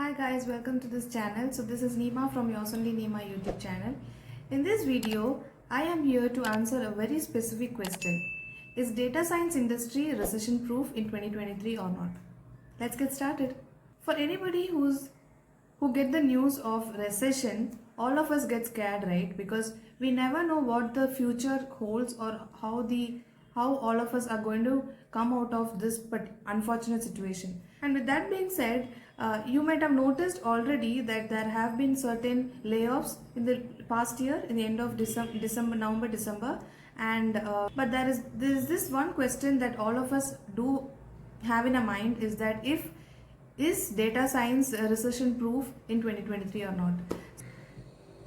Hi guys, welcome to this channel. So this is Neema from Yours Only Neema YouTube channel. In this video, I am here to answer a very specific question. Is data science industry recession proof in 2023 or not? Let's get started. For anybody who get the news of recession, all of us get scared, right? Because we never know what the future holds or how all of us are going to come out of this but unfortunate situation. And with that being said, you might have noticed already that there have been certain layoffs in the past year, in the end of November, December, and but there is this one question that all of us do have in our mind, is that is data science recession proof in 2023 or not?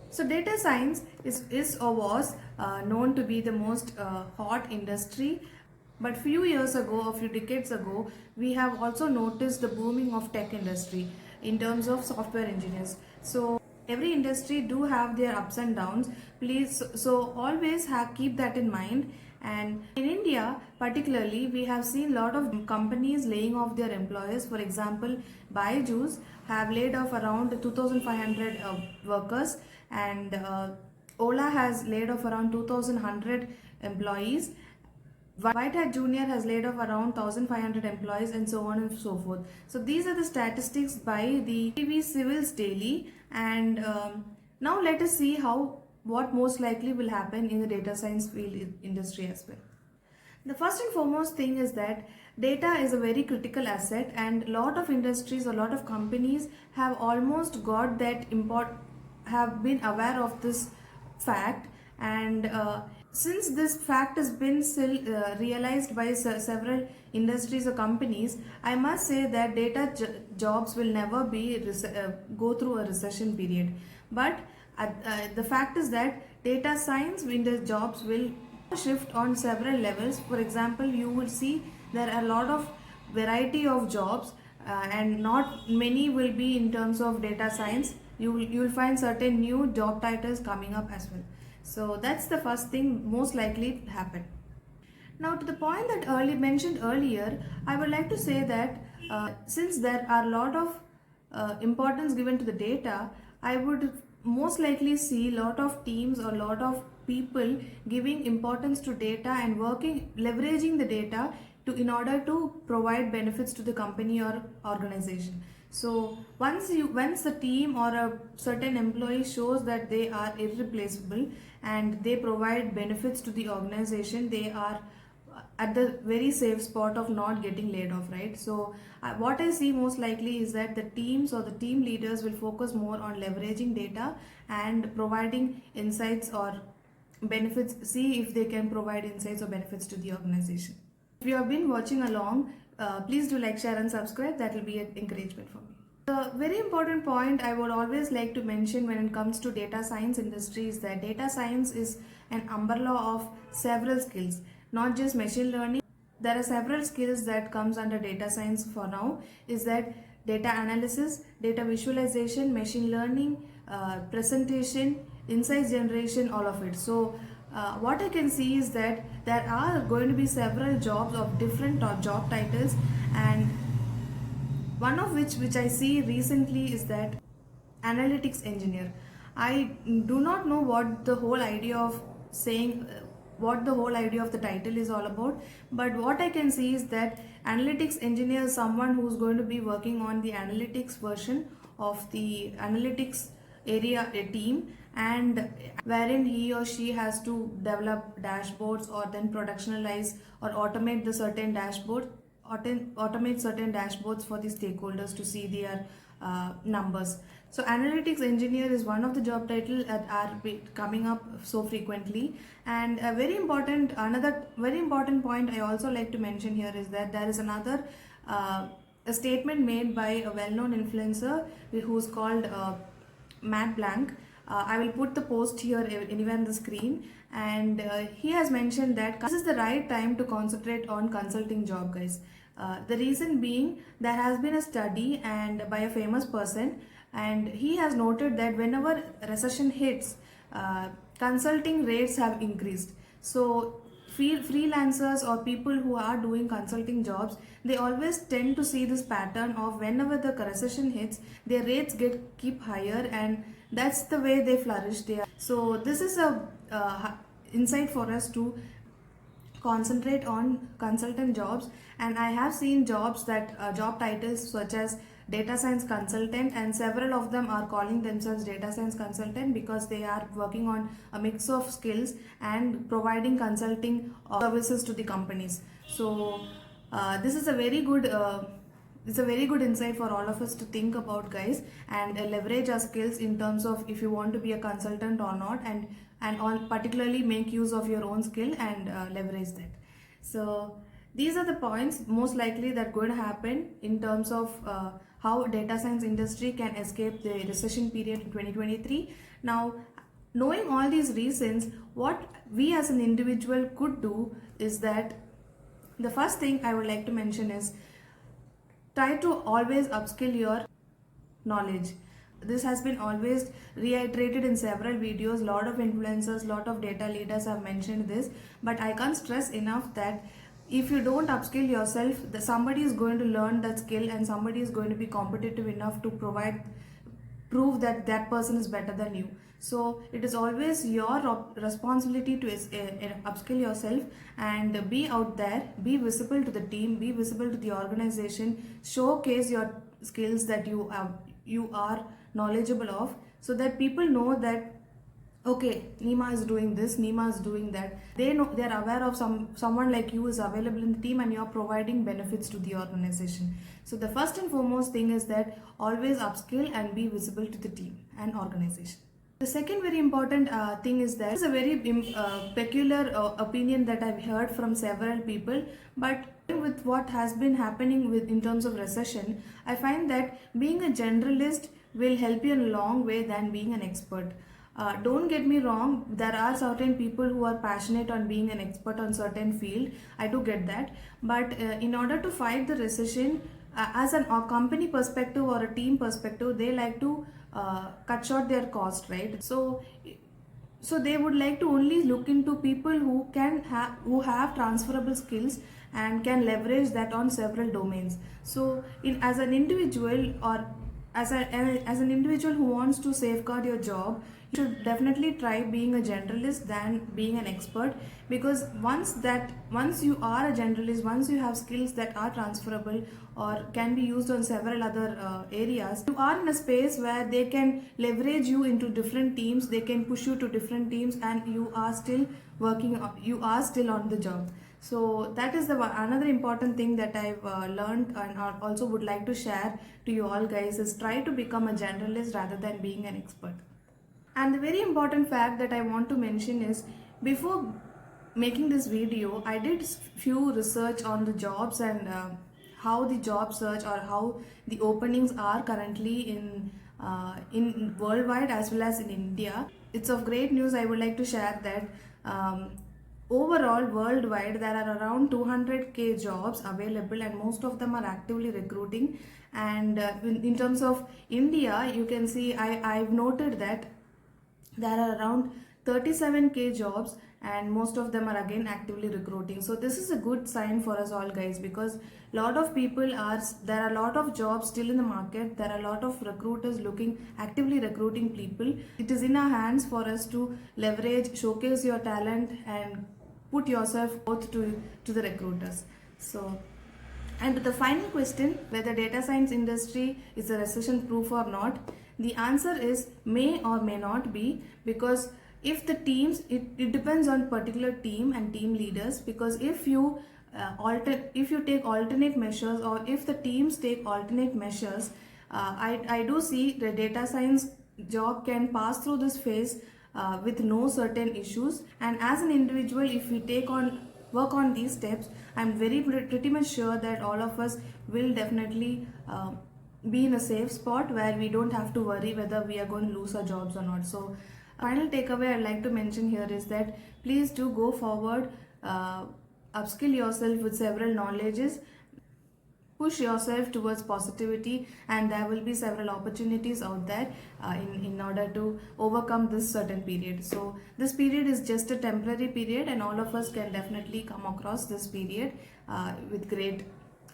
So data science is or was known to be the most hot industry, but few years ago, a few decades ago, we have also noticed the booming of tech industry in terms of software engineers. So every industry do have their ups and downs. Please, so always keep that in mind. And in India, particularly, we have seen a lot of companies laying off their employees. For example, Byju's have laid off around 2,500 workers, and Ola has laid off around 2,100 employees. White Hat Junior has laid off around 1,500 employees, and so on and so forth. So these are the statistics by the TV Civils Daily, and now let us see what most likely will happen in the data science field industry as well. The first and foremost thing is that data is a very critical asset, and a lot of industries, a lot of companies have almost got that have been aware of this fact, and since this fact has been still realized by several industries or companies, I must say that data jobs will never be go through a recession period. But the fact is that data science jobs will shift on several levels. For example, you will see there are a lot of variety of jobs, and not many will be in terms of data science. You will find certain new job titles coming up as well. So that's the first thing most likely happen. Now, to the point that mentioned earlier, I would like to say that since there are a lot of importance given to the data, I would most likely see a lot of teams or a lot of people giving importance to data and leveraging the data in order to provide benefits to the company or organization. So once the team or a certain employee shows that they are irreplaceable and they provide benefits to the organization, they are at the very safe spot of not getting laid off, right? So what I see most likely is that the teams or the team leaders will focus more on leveraging data and providing insights or benefits, see if they can provide insights or benefits to the organization. If you have been watching along, please do like, share and subscribe. That will be an encouragement for me. The very important point I would always like to mention when it comes to data science industry is that data science is an umbrella of several skills, not just machine learning. There are several skills that comes under data science for now, is that data analysis, data visualization, machine learning, presentation, insights generation, all of it. So what I can see is that there are going to be several jobs of different job titles, and one of which I see recently is that analytics engineer. I do not know what the whole idea of saying what the whole idea of the title is all about, but what I can see is that analytics engineer is someone who's going to be working on the analytics version of the analytics area team, and wherein he or she has to develop dashboards or then productionalize or automate certain dashboards for the stakeholders to see their numbers. So analytics engineer is one of the job titles that are coming up so frequently. And another very important point I also like to mention here is that there is another a statement made by a well-known influencer who's called Matt Blank. I will put the post here anywhere on the screen, and he has mentioned that this is the right time to concentrate on consulting job, guys. The reason being, there has been a study and by a famous person, and he has noted that whenever recession hits, consulting rates have increased. So freelancers or people who are doing consulting jobs, they always tend to see this pattern of whenever the recession hits, their rates keep higher, and that's the way they flourish. So this is a insight for us to concentrate on consultant jobs. And I have seen jobs that job titles such as data science consultant, and several of them are calling themselves data science consultant because they are working on a mix of skills and providing consulting services to the companies. So this is a very good it's a very good insight for all of us to think about, guys, and leverage our skills in terms of if you want to be a consultant or not, and on particularly make use of your own skill and leverage that. So these are the points most likely that going to happen in terms of how data science industry can escape the recession period in 2023. Now, knowing all these reasons, what we as an individual could do is that the first thing I would like to mention is try to always upskill your knowledge. This has been always reiterated in several videos. Lot of influencers, lot of data leaders have mentioned this, but I can't stress enough that if you don't upskill yourself, somebody is going to learn that skill and somebody is going to be competitive enough to prove that that person is better than you. So it is always your responsibility to upskill yourself and be out there, be visible to the team, be visible to the organization, showcase your skills that you are knowledgeable of, so that people know that okay, Nima is doing this, Nima is doing that. They know, they are aware of someone like you is available in the team and you are providing benefits to the organization. So the first and foremost thing is that always upskill and be visible to the team and organization. The second very important thing is that this is a very peculiar opinion that I've heard from several people, but with what has been happening in terms of recession, I find that being a generalist will help you in a long way than being an expert. Don't get me wrong, there are certain people who are passionate on being an expert on certain field. I do get that, but in order to fight the recession, as a company perspective or a team perspective, they like to cut short their cost, right? So they would like to only look into people who have transferable skills and can leverage that on several domains. So as an individual, or as an individual who wants to safeguard your job, you should definitely try being a generalist than being an expert, because once you are a generalist, once you have skills that are transferable or can be used on several other areas, you are in a space where they can leverage you into different teams, they can push you to different teams, and you are still on the job. So that is another important thing that I've learned and also would like to share to you all, guys, is try to become a generalist rather than being an expert. And the very important fact that I want to mention is, before making this video, I did few research on the jobs and how the job search or how the openings are currently in worldwide as well as in India. It's of great news. I would like to share that overall worldwide there are around 200k jobs available, and most of them are actively recruiting. And in terms of India, you can see I've noted that there are around 37k jobs, and most of them are again actively recruiting. So this is a good sign for us all, guys, because there are a lot of jobs still in the market. There are a lot of recruiters actively recruiting people. It is in our hands for us to leverage, showcase your talent and put yourself forth to the recruiters. So, and the final question, whether data science industry is a recession proof or not, the answer is may or may not be, because if the teams, it depends on particular team and team leaders, because if you take alternate measures, or if the teams take alternate measures, I do see the data science job can pass through this phase with no certain issues. And as an individual, if we work on these steps, I'm pretty much sure that all of us will definitely be in a safe spot where we don't have to worry whether we are going to lose our jobs or not. So final takeaway I'd like to mention here is that please do go forward, upskill yourself with several knowledges, push yourself towards positivity, and there will be several opportunities out there in order to overcome this certain period. So this period is just a temporary period, and all of us can definitely come across this period with great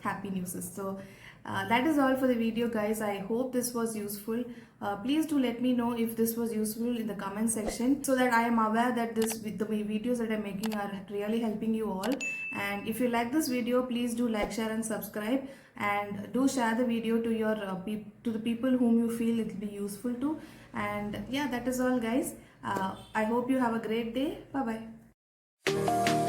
happy news. So that is all for the video, guys. I hope this was useful. Please do let me know if this was useful in the comment section, so that I am aware that the videos that I'm making are really helping you all. And if you like this video, please do like, share and subscribe, and do share the video to your to the people whom you feel it will be useful to. And yeah, that is all, guys. I hope you have a great day. Bye bye.